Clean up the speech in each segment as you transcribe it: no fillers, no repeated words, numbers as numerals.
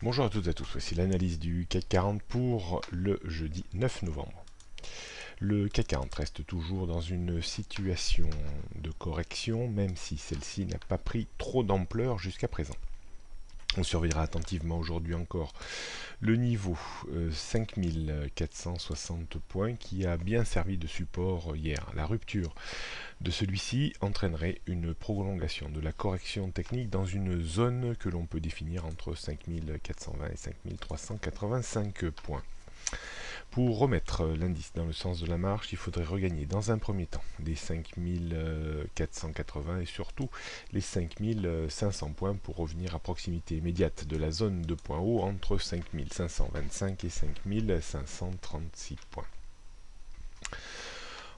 Bonjour à toutes et à tous, voici l'analyse du CAC 40 pour le jeudi 9 novembre. Le CAC 40 reste toujours dans une situation de correction, même si celle-ci n'a pas pris trop d'ampleur jusqu'à présent. On surveillera attentivement aujourd'hui encore le niveau 5460 points qui a bien servi de support hier. La rupture de celui-ci entraînerait une prolongation de la correction technique dans une zone que l'on peut définir entre 5420 et 5385 points. Pour remettre l'indice dans le sens de la marche, il faudrait regagner dans un premier temps les 5480 et surtout les 5500 points pour revenir à proximité immédiate de la zone de point haut entre 5525 et 5536 points.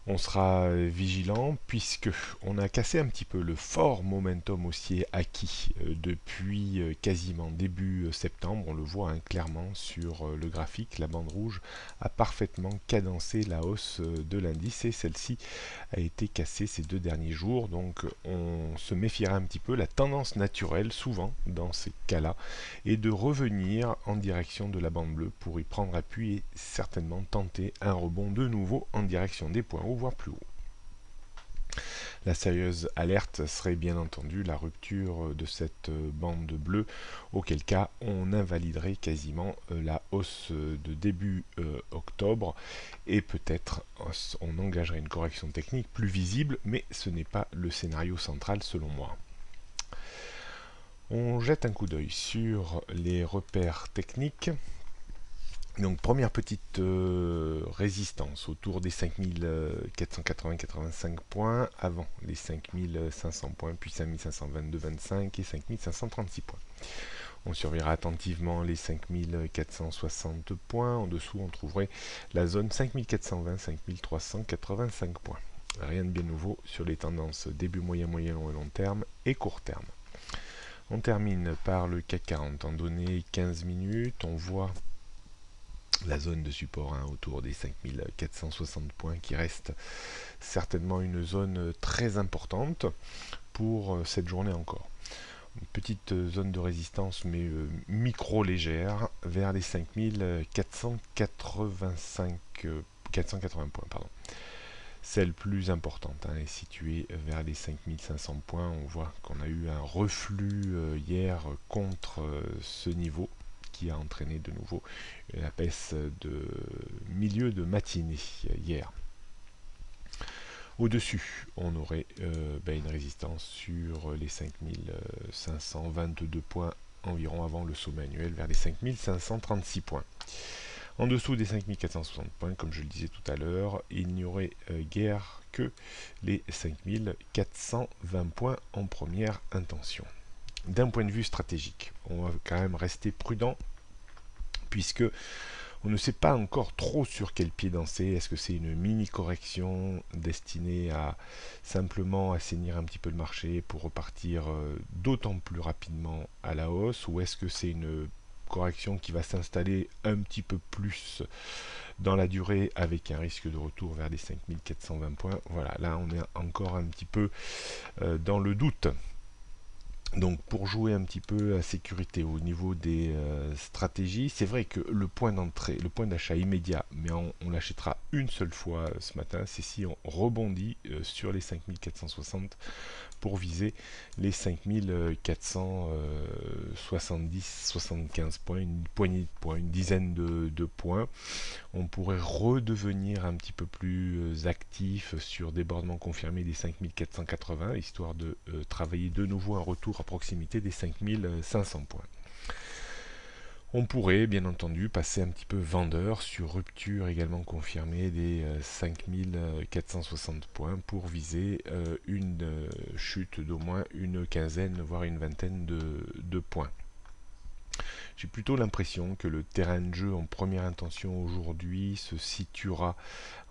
On sera vigilant puisque on a cassé un petit peu le fort momentum haussier acquis depuis quasiment début septembre. On le voit clairement sur le graphique. La bande rouge a parfaitement cadencé la hausse de l'indice et celle-ci a été cassée ces 2 derniers jours. Donc on se méfiera un petit peu. La tendance naturelle, souvent dans ces cas-là, est de revenir en direction de la bande bleue pour y prendre appui et certainement tenter un rebond de nouveau en direction des points hauts, voire plus haut. La sérieuse alerte serait bien entendu la rupture de cette bande bleue, auquel cas on invaliderait quasiment la hausse de début octobre et peut-être on engagerait une correction technique plus visible, mais ce n'est pas le scénario central selon moi. On jette un coup d'œil sur les repères techniques. Donc première petite résistance autour des 5480-85 points, avant les 5500 points, puis 5522-25 et 5536 points. On surveillera attentivement les 5460 points, en dessous on trouverait la zone 5420-5385 points. Rien de bien nouveau sur les tendances début moyen, moyen long et long terme et court terme. On termine par le CAC 40 en données 15 minutes, on voit la zone de support autour des 5460 points qui reste certainement une zone très importante pour cette journée encore. Une petite zone de résistance mais micro légère vers les 5485 480 points pardon. Celle plus importante est située vers les 5500 points. On voit qu'on a eu un reflux hier contre ce niveau qui a entraîné de nouveau la baisse de milieu de matinée hier. Au-dessus, on aurait une résistance sur les 5522 points environ avant le sommet annuel vers les 5536 points. En dessous des 5460 points, comme je le disais tout à l'heure, il n'y aurait guère que les 5420 points en première intention. D'un point de vue stratégique, on va quand même rester prudent puisque on ne sait pas encore trop sur quel pied danser. Est-ce que c'est une mini correction destinée à simplement assainir un petit peu le marché pour repartir d'autant plus rapidement à la hausse, ou est-ce que c'est une correction qui va s'installer un petit peu plus dans la durée avec un risque de retour vers les 5420 points? Voilà, là on est encore un petit peu dans le doute. Donc pour jouer un petit peu à sécurité au niveau des stratégies, c'est vrai que le point d'entrée, le point d'achat immédiat, mais on l'achètera une seule fois ce matin, c'est si on rebondit sur les 5460 pour viser les 5470-75 points, une poignée de points, une dizaine de points. On pourrait redevenir un petit peu plus actif sur débordement confirmé des 5480, histoire de travailler de nouveau un retour à proximité des 5500 points. On pourrait bien entendu passer un petit peu vendeur sur rupture également confirmée des 5460 points pour viser une chute d'au moins une quinzaine voire une vingtaine de points. J'ai plutôt l'impression que le terrain de jeu en première intention aujourd'hui se situera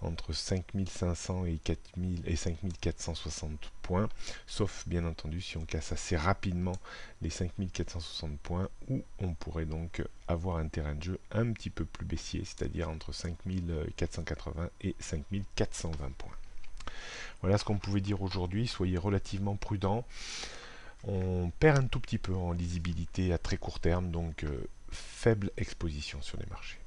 entre 5500 et 4000 et 5460 points, sauf bien entendu si on casse assez rapidement les 5460 points, où on pourrait donc avoir un terrain de jeu un petit peu plus baissier, c'est-à-dire entre 5480 et 5420 points. Voilà ce qu'on pouvait dire aujourd'hui. Soyez relativement prudents. On perd un tout petit peu en lisibilité à très court terme, donc faible exposition sur les marchés.